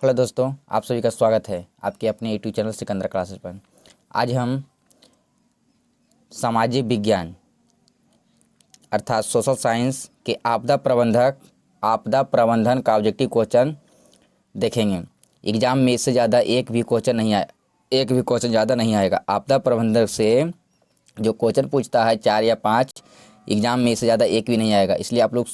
Hello दोस्तों, आप सभी का स्वागत है आपके अपने यूट्यूब चैनल सिकंदर क्लासेस पर। आज हम सामाजिक विज्ञान अर्थात सोशल साइंस के आपदा प्रबंधन का ऑब्जेक्टिव क्वेश्चन देखेंगे। एग्जाम में इससे ज़्यादा एक भी क्वेश्चन ज़्यादा नहीं आएगा। आपदा प्रबंधन से जो क्वेश्चन पूछता है 4 या 5, एग्जाम में इससे ज़्यादा एक भी नहीं आएगा। इसलिए आप लोग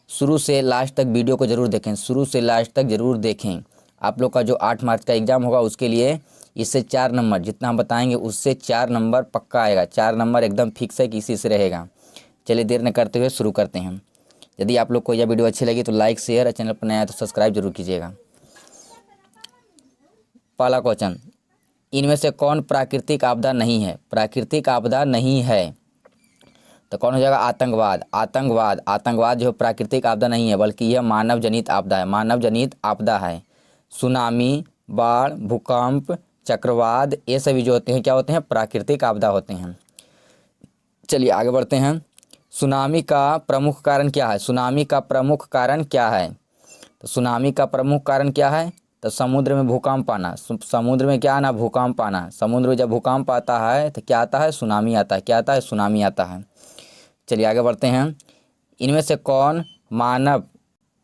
शुरू से लास्ट तक वीडियो को ज़रूर देखें, शुरू से लास्ट तक ज़रूर देखें। आप लोग का जो 8 मार्च का एग्ज़ाम होगा उसके लिए इससे 4 नंबर जितना हम बताएंगे उससे 4 नंबर पक्का आएगा। 4 नंबर एकदम फिक्स है कि इसी से रहेगा। चलिए देर न करते हुए शुरू करते हैं। यदि आप लोग को यह वीडियो अच्छी लगी तो लाइक, शेयर और चैनल पर नया है तो सब्सक्राइब जरूर कीजिएगा। पहला क्वेश्चन, इनमें से कौन प्राकृतिक आपदा नहीं है? प्राकृतिक आपदा नहीं है तो कौन हो जाएगा? आतंकवाद जो प्राकृतिक आपदा नहीं है बल्कि यह मानव जनित आपदा है। मानव जनित आपदा है। सुनामी, बाढ़, भूकंप, चक्रवात, ये सभी जो होते हैं क्या होते हैं? प्राकृतिक आपदा होते हैं। चलिए आगे बढ़ते हैं। सुनामी का प्रमुख कारण क्या है? सुनामी का प्रमुख कारण क्या है? तो सुनामी का प्रमुख कारण क्या है? तो समुद्र में भूकंप आना। समुद्र में क्या आना? भूकंप आना। समुद्र में जब भूकंप आता है तो क्या आता है? सुनामी आता है। क्या आता है? सुनामी आता है। चलिए आगे बढ़ते हैं। इनमें से कौन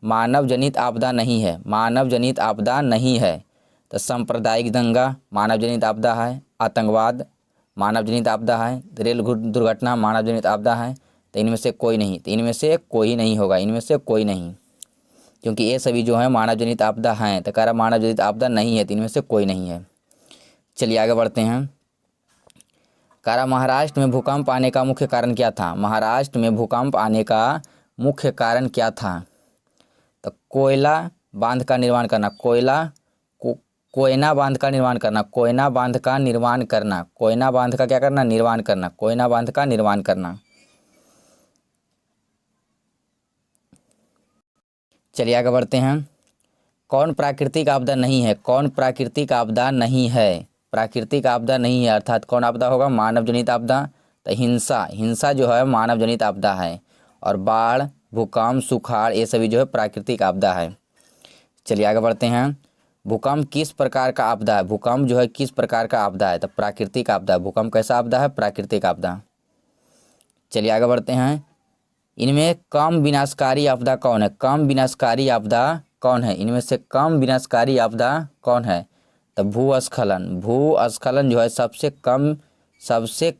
मानव जनित आपदा नहीं है? मानव जनित आपदा नहीं है तो सांप्रदायिक दंगा मानव जनित आपदा है, आतंकवाद मानव जनित आपदा है, रेल दुर्घटना मानव जनित आपदा है। तो इनमें से कोई नहीं, तो इनमें से कोई नहीं होगा, इनमें से कोई नहीं, क्योंकि ये सभी जो है मानव जनित आपदा हैं। तो कह रहा मानव जनित आपदा नहीं है तो इनमें से कोई नहीं है। चलिए आगे बढ़ते हैं। महाराष्ट्र में भूकंप आने का मुख्य कारण क्या था? महाराष्ट्र में भूकंप आने का मुख्य कारण क्या था? तो कोयला बांध का निर्माण करना। कोयना बांध का निर्माण करना। कोयना बांध का निर्माण करना। कोयना बांध का क्या करना? निर्माण करना। कोयना बांध का निर्माण करना। चलिए आगे बढ़ते हैं। कौन प्राकृतिक आपदा नहीं है? कौन प्राकृतिक आपदा नहीं है? प्राकृतिक आपदा नहीं है अर्थात कौन आपदा होगा? मानव जनित आपदा। तो हिंसा जो है मानव जनित आपदा है। और बाढ़, भूकंप, सुखाड़ ये सभी जो है प्राकृतिक आपदा है। चलिए आगे बढ़ते हैं। भूकंप किस प्रकार का आपदा है? भूकंप जो है किस प्रकार का आपदा है? तो प्राकृतिक आपदा है। भूकंप कैसा आपदा है? प्राकृतिक आपदा। चलिए आगे बढ़ते हैं। इनमें कम विनाशकारी आपदा कौन है? कम विनाशकारी आपदा कौन है? इनमें से कम विनाशकारी आपदा कौन है? तो भूस्खलन जो है सबसे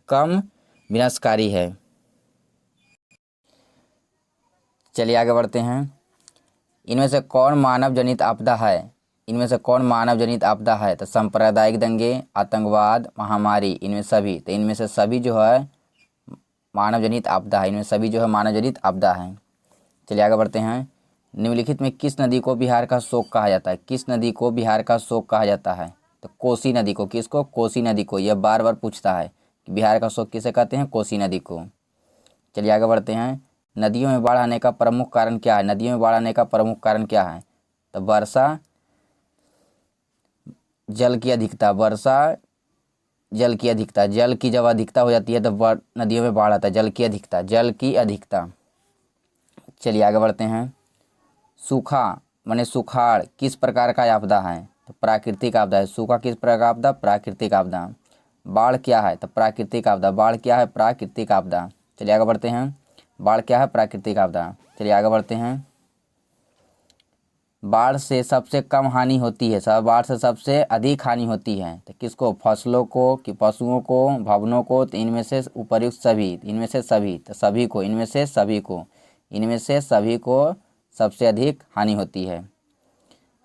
कम विनाशकारी है। चलिए आगे बढ़ते हैं। इनमें से कौन मानव जनित आपदा है? इनमें से कौन मानव जनित आपदा है? तो सांप्रदायिक दंगे, आतंकवाद, महामारी, इनमें सभी। तो इनमें से सभी जो है मानव जनित आपदा है। इनमें सभी जो है मानव जनित आपदा है। चलिए आगे बढ़ते हैं। निम्नलिखित में किस नदी को बिहार का शोक कहा जाता है? किस नदी को बिहार का शोक कहा जाता है? तो कोसी नदी को। किसको? कोसी नदी को। यह बार बार पूछता है कि बिहार का शोक किसे कहते हैं? कोसी नदी को। चलिए आगे बढ़ते हैं। नदियों में बाढ़ आने का प्रमुख कारण क्या है? नदियों में बाढ़ आने का प्रमुख कारण क्या है? तो वर्षा जल की अधिकता। जल की जब अधिकता हो जाती है तो नदियों में बाढ़ आता है। जल की अधिकता। चलिए आगे बढ़ते हैं। सूखा माने सुखाड़ किस प्रकार का आपदा है? तो प्राकृतिक आपदा है। सूखा किस प्रकार का आपदा? प्राकृतिक आपदा। बाढ़ क्या है? तो प्राकृतिक आपदा। बाढ़ क्या है? प्राकृतिक आपदा। चलिए आगे बढ़ते हैं। बाढ़ क्या है? प्राकृतिक आपदा। चलिए आगे बढ़ते हैं। बाढ़ से सबसे कम हानि होती है, बाढ़ से सबसे अधिक हानि होती है तो किसको? फसलों को कि पशुओं को, भवनों को? तो इनमें से उपर्युक्त सभी। इनमें से सभी तो सभी को। इनमें से सभी को सबसे अधिक हानि होती है।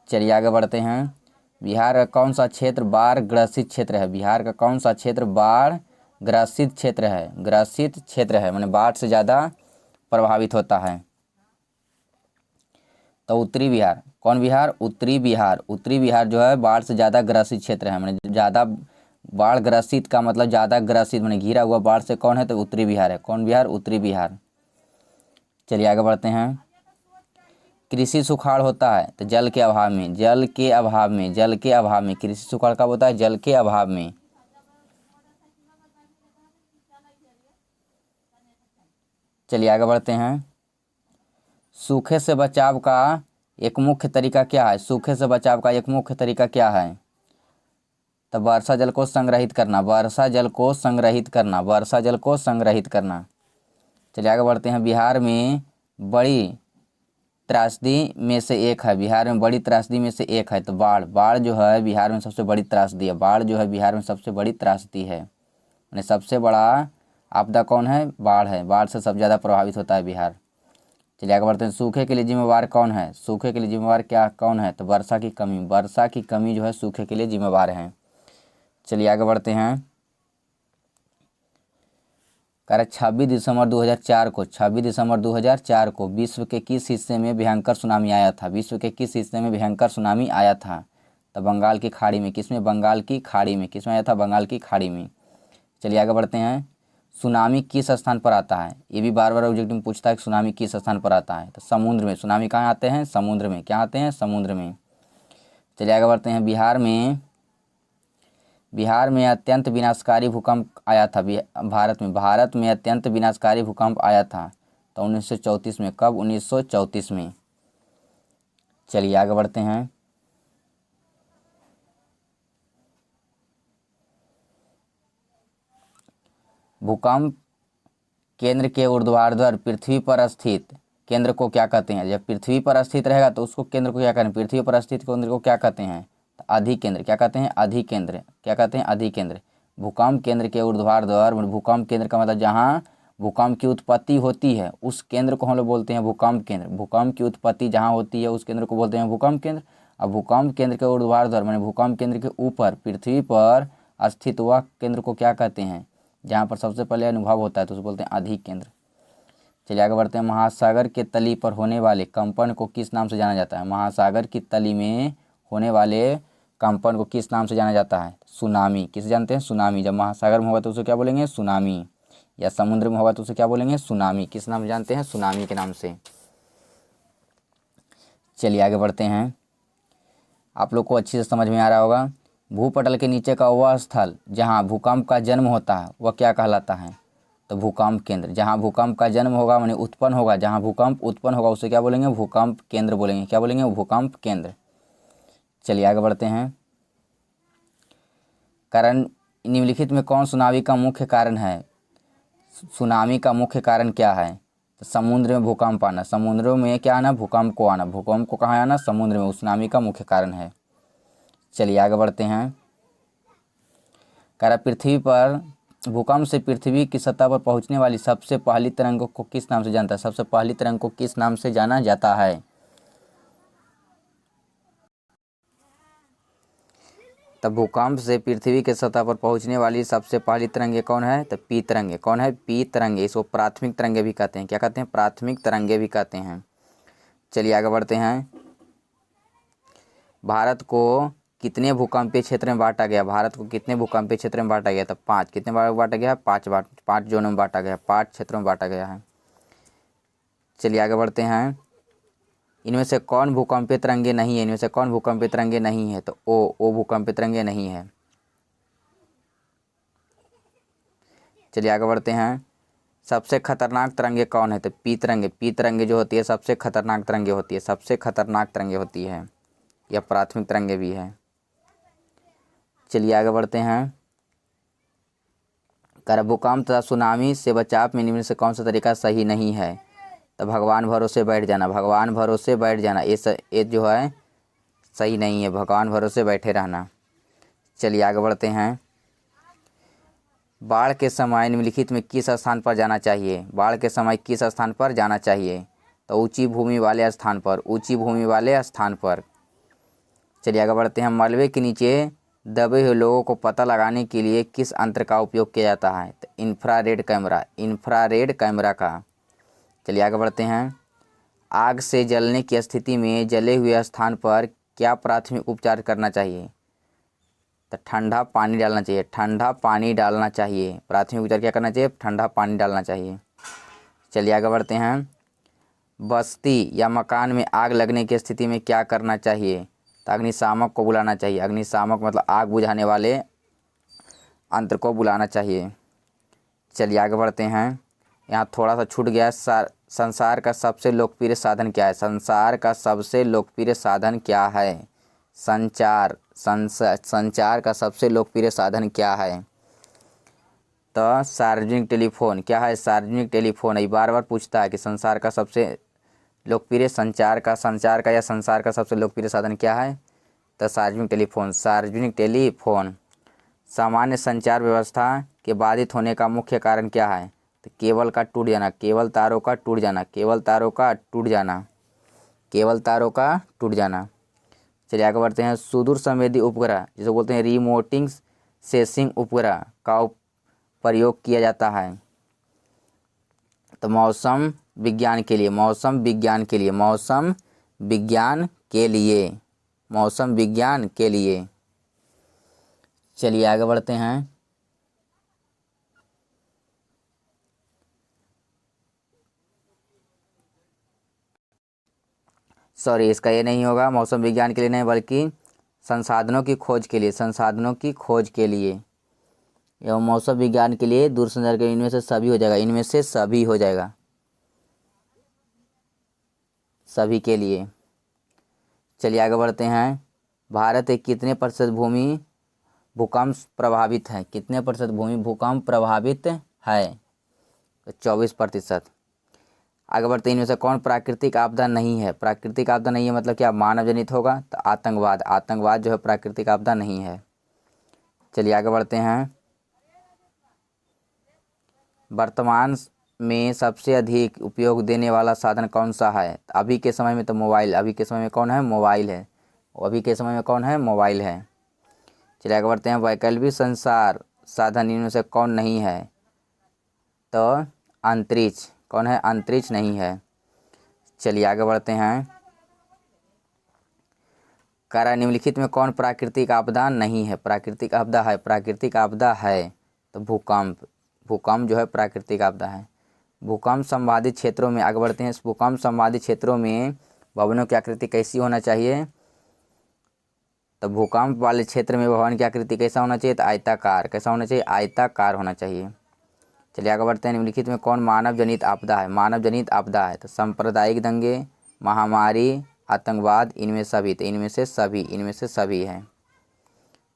चलिए आगे बढ़ते हैं। बिहार का कौन सा क्षेत्र बाढ़ ग्रसित क्षेत्र है? बिहार का कौन सा क्षेत्र बाढ़ ग्रसित क्षेत्र है? ग्रसित क्षेत्र है माने बाढ़ से ज़्यादा प्रभावित होता है। तो उत्तरी बिहार। कौन बिहार? उत्तरी बिहार। उत्तरी बिहार जो है बाढ़ से ज़्यादा ग्रसित क्षेत्र है। माने ज़्यादा बाढ़ ग्रसित का मतलब ज़्यादा ग्रसित माने घिरा हुआ बाढ़ से कौन है? तो उत्तरी बिहार है। कौन बिहार? उत्तरी बिहार। चलिए आगे बढ़ते हैं। कृषि सुखाड़ होता है तो जल के अभाव में। कृषि सुखाड़ कब होता है? जल के अभाव में। चलिए आगे बढ़ते हैं। सूखे से बचाव का एक मुख्य तरीका क्या है? सूखे से बचाव का एक मुख्य तरीका क्या है? तो वर्षा जल को संग्रहित करना, वर्षा जल को संग्रहित करना, वर्षा जल को संग्रहित करना। चलिए आगे बढ़ते हैं। बिहार में बड़ी त्रासदी में से एक है, बिहार में बड़ी त्रासदी में से एक है तो बाढ़। बाढ़ जो है बिहार में सबसे बड़ी त्रासदी है, बाढ़ जो है बिहार में सबसे बड़ी त्रासदी है। यानी सबसे बड़ा आपदा कौन है? बाढ़ है, बाढ़ से सबसे ज़्यादा प्रभावित होता है बिहार। चलिए आगे बढ़ते हैं। सूखे के लिए जिम्मेवार कौन है? सूखे के लिए जिम्मेवार क्या कौन है? तो वर्षा की कमी, वर्षा की कमी जो है सूखे के लिए जिम्मेवार है। चलिए आगे बढ़ते हैं। कह रहे 26 दिसंबर 2004 को, 26 दिसंबर 2004 को विश्व के किस हिस्से में भयंकर सुनामी आया था? विश्व के किस हिस्से में भयंकर सुनामी आया था? तो बंगाल की खाड़ी में। किसमें? बंगाल की खाड़ी में। किसमें आया था? बंगाल की खाड़ी में। चलिए आगे बढ़ते हैं। सुनामी किस स्थान पर आता है? ये भी बार बार ऑब्जेक्टिव में पूछता है कि सुनामी किस स्थान पर आता है? तो समुद्र में। सुनामी कहाँ आते हैं? समुद्र में। क्या आते हैं? समुद्र में। चलिए आगे बढ़ते हैं। बिहार में अत्यंत विनाशकारी भूकंप आया था। भारत में अत्यंत विनाशकारी भूकंप आया था तो 1934 में। कब? 1934 में। चलिए आगे बढ़ते हैं। भूकंप केंद्र के ऊर्ध्वाधर पृथ्वी पर स्थित केंद्र को क्या कहते हैं? जब पृथ्वी पर स्थित रहेगा तो उसको केंद्र को क्या कहते हैं? पृथ्वी पर स्थित केंद्र को क्या कहते हैं? तो अधिकेंद्र। क्या कहते हैं? अधिकेंद्र। क्या कहते हैं? अधिकेंद्र। भूकंप केंद्र के ऊर्ध्वाधर, भूकंप केंद्र का मतलब जहाँ भूकंप की उत्पत्ति होती है उस केंद्र को हम लोग बोलते हैं भूकंप केंद्र। भूकंप की उत्पत्ति जहाँ होती है उस केंद्र को बोलते हैं भूकंप केंद्र। अब भूकंप केंद्र के ऊर्ध्वाधर माने भूकंप केंद्र के ऊपर पृथ्वी पर स्थित हुआ केंद्र को क्या कहते हैं? जहाँ पर सबसे पहले अनुभव होता है तो उसे बोलते हैं अधिकेंद्र। चलिए आगे बढ़ते हैं। महासागर के तली पर होने वाले कंपन को किस नाम से जाना जाता है? महासागर की तली में होने वाले कंपन को किस नाम से जाना जाता है? सुनामी। किसे जानते हैं? सुनामी। जब महासागर में होगा तो उसे क्या बोलेंगे? सुनामी। या समुद्र में होगा तो उसे क्या बोलेंगे? सुनामी। किस नाम से जानते हैं? सुनामी के नाम से। चलिए आगे बढ़ते हैं। आप लोग को अच्छी से समझ में आ रहा होगा। भूपटल के नीचे का वह स्थल जहाँ भूकंप का जन्म होता है वह क्या कहलाता है? तो भूकंप केंद्र। जहाँ भूकंप का जन्म होगा माने उत्पन्न होगा, जहाँ भूकंप उत्पन्न होगा उसे क्या बोलेंगे? भूकंप केंद्र बोलेंगे। क्या बोलेंगे? भूकंप केंद्र। चलिए आगे बढ़ते हैं। कारण निम्नलिखित में कौन सुनामी का मुख्य कारण है? सुनामी का मुख्य कारण क्या है? तो समुद्र में भूकंप आना। समुद्रों में क्या आना? भूकंप को आना। भूकंप को कहाँ आना? समुद्र में। सुनामी का मुख्य कारण है। चलिए आगे बढ़ते हैं। कह पृथ्वी पर भूकंप से पृथ्वी की सतह पर पहुंचने वाली सबसे पहली तरंग को किस नाम से जानता है? सबसे पहली तरंग को किस नाम से जाना जाता है? तब भूकंप से पृथ्वी के सतह पर पहुंचने वाली सबसे पहली तरंगे कौन है? तो पी तरंगे। कौन है? पी तरंगे। इसको प्राथमिक तरंगे भी कहते हैं। क्या कहते हैं? प्राथमिक तरंगे भी कहते हैं। चलिए आगे बढ़ते हैं। भारत को कितने भूकंपीय क्षेत्र में बांटा गया? भारत को कितने भूकंपीय क्षेत्र में बांटा गया? तो 5। कितने बार बांटा गया है? 5 बार। 5 जोनों में बांटा गया, 5 क्षेत्रों में बांटा गया है। चलिए आगे बढ़ते हैं। इनमें से कौन भूकंपीय तरंगे नहीं है? इनमें से कौन भूकंपीय तरंगे नहीं है? तो ओ भूकंपीय तरंगे नहीं है। चलिए आगे बढ़ते हैं। सबसे खतरनाक तरंगे कौन है? तो पी तरंगे। पी तरंगे जो होती है सबसे खतरनाक तरंगे होती है। सबसे खतरनाक तरंगे होती है। यह प्राथमिक तरंगे भी है। चलिए आगे बढ़ते हैं। कर भूकंप तथा सुनामी से बचाव में निम्न से कौन सा तरीका सही नहीं है? तो भगवान भरोसे बैठ जाना। भगवान भरोसे बैठ जाना ये जो है सही नहीं है। भगवान भरोसे बैठे रहना। चलिए आगे बढ़ते हैं। बाढ़ के समय निम्नलिखित में किस स्थान पर जाना चाहिए? बाढ़ के समय किस स्थान पर जाना चाहिए? तो ऊंची भूमि वाले स्थान पर। ऊंची भूमि वाले स्थान पर। चलिए आगे बढ़ते हैं। मलबे के नीचे दबे हुए लोगों को पता लगाने के लिए किस यंत्र का उपयोग किया जाता है? तो इंफ्रारेड कैमरा। इंफ्रारेड कैमरा का। चलिए आगे बढ़ते हैं। आग से जलने की स्थिति में जले हुए स्थान पर क्या प्राथमिक उपचार करना चाहिए? तो ठंडा पानी डालना चाहिए। ठंडा पानी डालना चाहिए। प्राथमिक उपचार क्या करना चाहिए? ठंडा पानी डालना चाहिए। चलिए आगे बढ़ते हैं। बस्ती या मकान में आग लगने की स्थिति में क्या करना चाहिए? तो अग्निशामक को बुलाना चाहिए। अग्निशामक मतलब आग बुझाने वाले यंत्र को बुलाना चाहिए। चलिए आगे बढ़ते हैं। यहाँ थोड़ा सा छूट गया संसार का सबसे लोकप्रिय साधन क्या है? संसार का सबसे लोकप्रिय साधन क्या है? संचार का सबसे लोकप्रिय साधन क्या है? तो सार्वजनिक टेलीफोन। क्या है? सार्वजनिक टेलीफोन। ये बार बार पूछता है कि संसार का सबसे लोकप्रिय संचार का या संसार का सबसे लोकप्रिय साधन क्या है? तो सार्वजनिक टेलीफोन। सार्वजनिक टेलीफोन। सामान्य संचार व्यवस्था के बाधित होने का मुख्य कारण क्या है? तो केबल का टूट जाना, केबल तारों का टूट जाना, केबल तारों का टूट जाना, केबल तारों का टूट जाना। चलिए आगे बढ़ते हैं। सुदूर संवेदी उपग्रह जिसे बोलते हैं रिमोटिंग सेंसिंग उपग्रह का प्रयोग किया जाता है तो मौसम विज्ञान के लिए, मौसम विज्ञान के लिए, मौसम विज्ञान के लिए, मौसम विज्ञान के लिए। चलिए आगे बढ़ते हैं। सॉरी, इसका ये नहीं होगा, मौसम विज्ञान के लिए नहीं बल्कि संसाधनों की खोज के लिए, संसाधनों की खोज के लिए एवं मौसम विज्ञान के लिए दूरसंचार के, इनमें से सभी हो जाएगा, इनमें से सभी हो जाएगा, सभी के लिए। चलिए आगे बढ़ते हैं। भारत एक कितने प्रतिशत भूमि भूकंप प्रभावित है? कितने प्रतिशत भूमि भूकंप प्रभावित है? तो 24%। आगे बढ़ते हैं। इनमें से कौन प्राकृतिक आपदा नहीं है? प्राकृतिक आपदा नहीं है मतलब क्या? मानव जनित होगा। तो आतंकवाद, आतंकवाद जो है प्राकृतिक आपदा नहीं है। चलिए आगे बढ़ते हैं। वर्तमान में सबसे अधिक उपयोग देने वाला साधन कौन सा है? अभी के समय में तो मोबाइल, अभी के समय में कौन है? मोबाइल है। अभी के समय में कौन है? मोबाइल है। चलिए आगे बढ़ते हैं। वैकल्पिक संचार साधन इनमें से कौन नहीं है? तो अंतरिक्ष। कौन है? अंतरिक्ष नहीं है। चलिए आगे बढ़ते हैं। करा निम्नलिखित में कौन प्राकृतिक आपदा नहीं है? प्राकृतिक आपदा है, प्राकृतिक आपदा है तो भूकंप, भूकंप जो है प्राकृतिक आपदा है। भूकंप संबाधित क्षेत्रों में, आगे बढ़ते हैं। भूकंप संबाधित क्षेत्रों में भवनों की आकृति कैसी होना चाहिए? तो भूकंप वाले क्षेत्र में भवन की आकृति कैसा होना चाहिए? तो आयताकार। कैसा होना चाहिए? आयताकार होना चाहिए। चलिए आगे बढ़ते हैं। निम्नलिखित में कौन मानव जनित आपदा है? मानव जनित आपदा है तो सांप्रदायिक दंगे, महामारी, आतंकवाद, इनमें सभी। तो इनमें से सभी, इनमें से सभी है।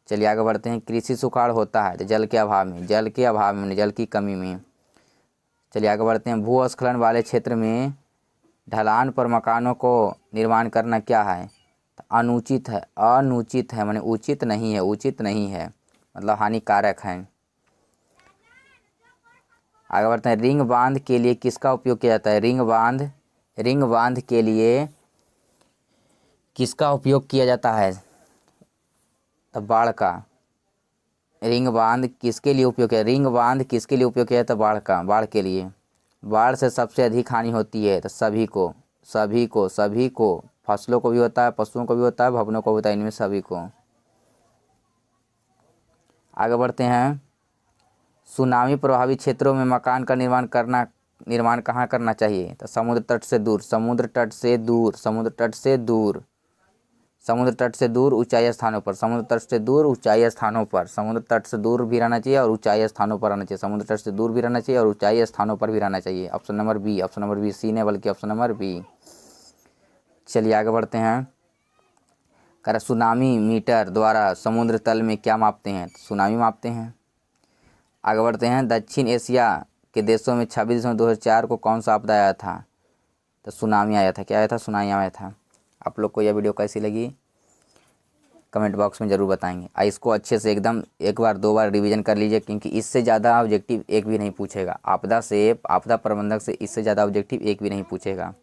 चलिए आगे बढ़ते हैं। कृषि सुखाड़ होता है तो जल के अभाव में, जल के अभाव में, जल की कमी में। चलिए आगे बढ़ते हैं। भूस्खलन वाले क्षेत्र में ढलान पर मकानों को निर्माण करना क्या है? तो अनुचित है, अनुचित है माने उचित नहीं है, उचित नहीं है मतलब हानिकारक है। आगे बढ़ते हैं। रिंग बांध के लिए किसका उपयोग किया जाता है? रिंग बांध, रिंग बांध के लिए किसका उपयोग किया जाता है? तो बाढ़ का। रिंग बांध किसके लिए उपयोग किया? रिंग बांध किसके लिए उपयोग किया जाता है? बाढ़ का, बाढ़ के लिए। बाढ़ से सबसे अधिक हानि होती है तो सभी को, सभी को, सभी को, फसलों को भी होता है, पशुओं को भी होता है, भवनों को भी होता है, इनमें सभी को। आगे बढ़ते हैं। सुनामी प्रभावित क्षेत्रों में मकान का निर्माण कहाँ करना चाहिए? तो समुद्र तट से दूर, समुद्र तट से दूर, समुद्र तट से दूर, समुद्र तट से दूर ऊंचाई स्थानों पर, समुद्र तट से दूर ऊंचाई स्थानों पर, समुद्र तट से दूर भी रहना चाहिए और ऊंचाई स्थानों पर रहना चाहिए, समुद्र तट से दूर भी रहना चाहिए और ऊंचाई स्थानों पर भी रहना चाहिए। Option number B, option number B, C नहीं बल्कि ऑप्शन नंबर बी। चलिए आगे बढ़ते हैं। कह सुनामी मीटर द्वारा समुद्र तल में क्या मापते हैं? तो सुनामी मापते हैं। आगे बढ़ते हैं। दक्षिण एशिया के देशों में 26 दिसंबर 2004 को कौन सा आपदा आया था? तो सुनामी आया था। क्या आया था? सुनामी आया था। आप लोग को यह वीडियो कैसी लगी कमेंट बॉक्स में ज़रूर बताएंगे। इसको अच्छे से एकदम एक बार दो बार रिवीजन कर लीजिए क्योंकि इससे ज़्यादा ऑब्जेक्टिव एक भी नहीं पूछेगा। आपदा से, आपदा प्रबंधक से इससे ज़्यादा ऑब्जेक्टिव एक भी नहीं पूछेगा।